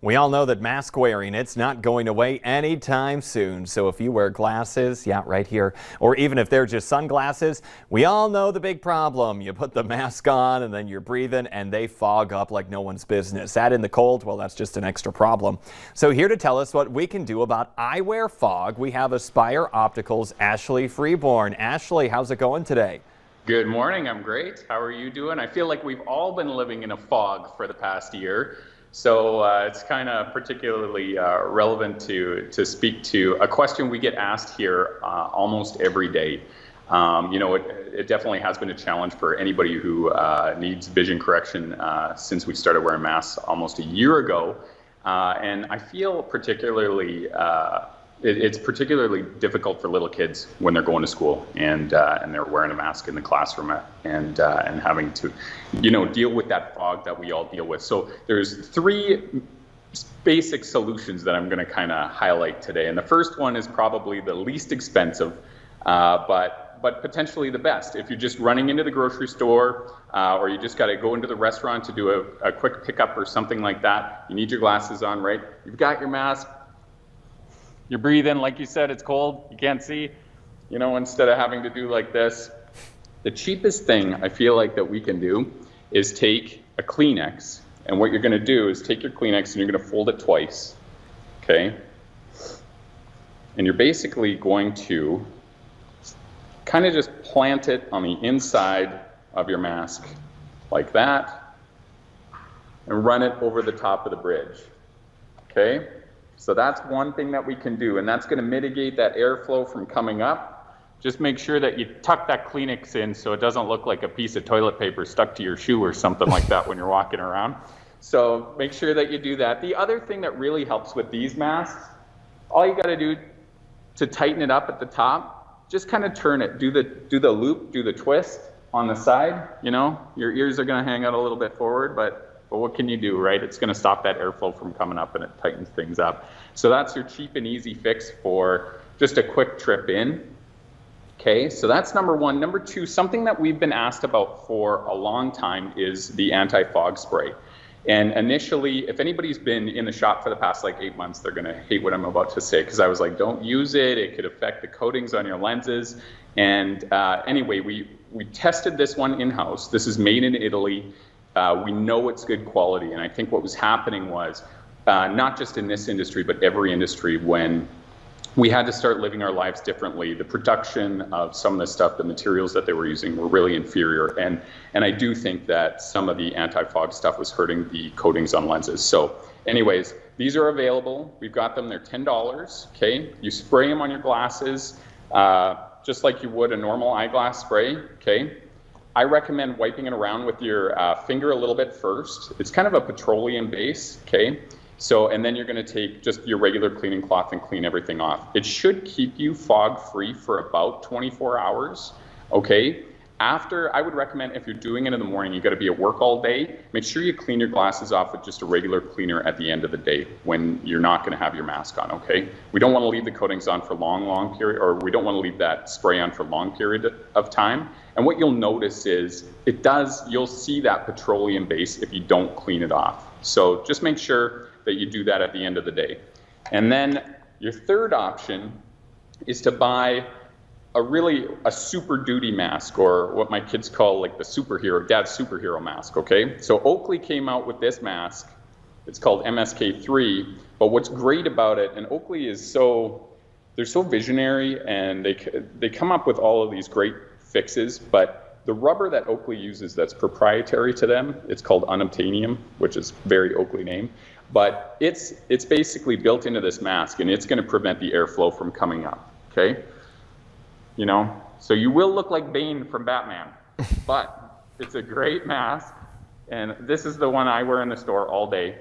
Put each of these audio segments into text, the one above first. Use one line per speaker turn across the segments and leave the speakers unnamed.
We all know that mask wearing, it's not going away anytime soon. So if you wear glasses, yeah, right here, or even if they're just sunglasses, we all know the big problem. You put the mask on and then you're breathing and they fog up like no one's business. That in the cold, well, that's just an extra problem. So here to tell us what we can do about eyewear fog, we have Aspire Optical's Ashley Freeborn. Ashley, how's it going today?
Good morning, I'm great. How are you doing? I feel like we've all been living in a fog for the past year. So it's kind of particularly relevant to speak to a question we get asked here almost every day. It definitely has been a challenge for anybody who needs vision correction since we started wearing masks almost a year ago. And I feel particularly it's particularly difficult for little kids when they're going to school and they're wearing a mask in the classroom and having to, deal with that fog that we all deal with. So there's three basic solutions that I'm going to kind of highlight today. And the first one is probably the least expensive, but potentially the best. If you're just running into the grocery store or you just got to go into the restaurant to do a quick pickup or something like that, you need your glasses on, right? You've got your mask. You're breathing, like you said, it's cold, you can't see, instead of having to do like this. The cheapest thing I feel like that we can do is take a Kleenex, and what you're gonna do is take your Kleenex and you're gonna fold it twice, okay? And you're basically going to kind of just plant it on the inside of your mask, like that, and run it over the top of the bridge, okay? So that's one thing that we can do, and that's going to mitigate that airflow from coming up. Just make sure that you tuck that Kleenex in so it doesn't look like a piece of toilet paper stuck to your shoe or something like that when you're walking around. So make sure that you do that. The other thing that really helps with these masks, all you got to do to tighten it up at the top, just kind of turn it, do the loop, do the twist on the side. Your ears are going to hang out a little bit forward, but what can you do, right? It's going to stop that airflow from coming up and it tightens things up. So that's your cheap and easy fix for just a quick trip in. Okay, so that's number one. Number two, something that we've been asked about for a long time is the anti-fog spray. And initially, if anybody's been in the shop for the past 8 months, they're going to hate what I'm about to say, because I was like, don't use it. It could affect the coatings on your lenses. And anyway, we tested this one in-house. This is made in Italy. We know it's good quality, and I think what was happening was, not just in this industry, but every industry, when we had to start living our lives differently, the production of some of the stuff, the materials that they were using were really inferior, and I do think that some of the anti-fog stuff was hurting the coatings on lenses. So anyways, these are available. We've got them. They're $10, okay? You spray them on your glasses just like you would a normal eyeglass spray, okay? I recommend wiping it around with your finger a little bit first. It's kind of a petroleum base, okay? So, and then you're gonna take just your regular cleaning cloth and clean everything off. It should keep you fog-free for about 24 hours, okay? After, I would recommend if you're doing it in the morning, you gotta be at work all day, make sure you clean your glasses off with just a regular cleaner at the end of the day when you're not gonna have your mask on, okay? We don't wanna leave the coatings on for long period, or we don't wanna leave that spray on for long period of time. And what you'll notice is you'll see that petroleum base if you don't clean it off. So just make sure that you do that at the end of the day. And then your third option is to buy a super duty mask, or what my kids call like dad's superhero mask, okay? So Oakley came out with this mask. It's called MSK3, but what's great about it, and Oakley they're so visionary, and they come up with all of these great fixes, but the rubber that Oakley uses that's proprietary to them, it's called unobtainium, which is very Oakley name, but it's basically built into this mask, and it's going to prevent the airflow from coming up, okay? So you will look like Bane from Batman, but it's a great mask, and this is the one I wear in the store all day,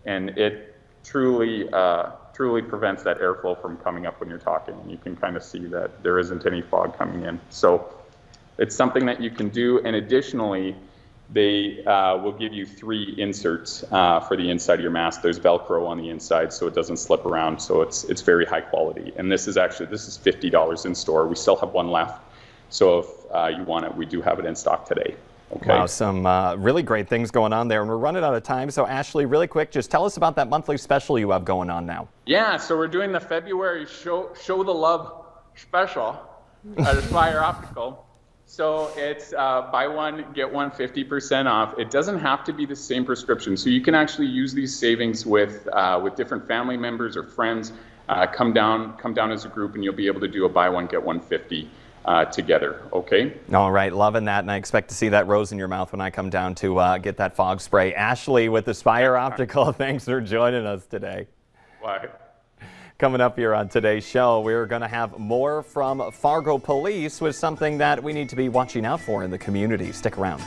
and it truly prevents that airflow from coming up when you're talking, and you can kind of see that there isn't any fog coming in. So it's something that you can do, and additionally, they will give you 3 inserts for the inside of your mask. There's Velcro on the inside so it doesn't slip around, so it's very high quality. And this is $50 in store. We still have one left, so if you want it, we do have it in stock today. Okay.
Wow, some really great things going on there, and we're running out of time. So Ashley, really quick, just tell us about that monthly special you have going on now.
Yeah, so we're doing the February Show the Love special at Aspire Optical. So it's buy one, get one 50% off. It doesn't have to be the same prescription. So you can actually use these savings with different family members or friends. Come down as a group, and you'll be able to do a buy one, get one 50 together, okay?
All right, loving that, and I expect to see that rose in your mouth when I come down to get that fog spray. Ashley with Aspire Optical, thanks for joining us today.
Bye.
Coming up here on today's show, we're going to have more from Fargo Police with something that we need to be watching out for in the community. Stick around.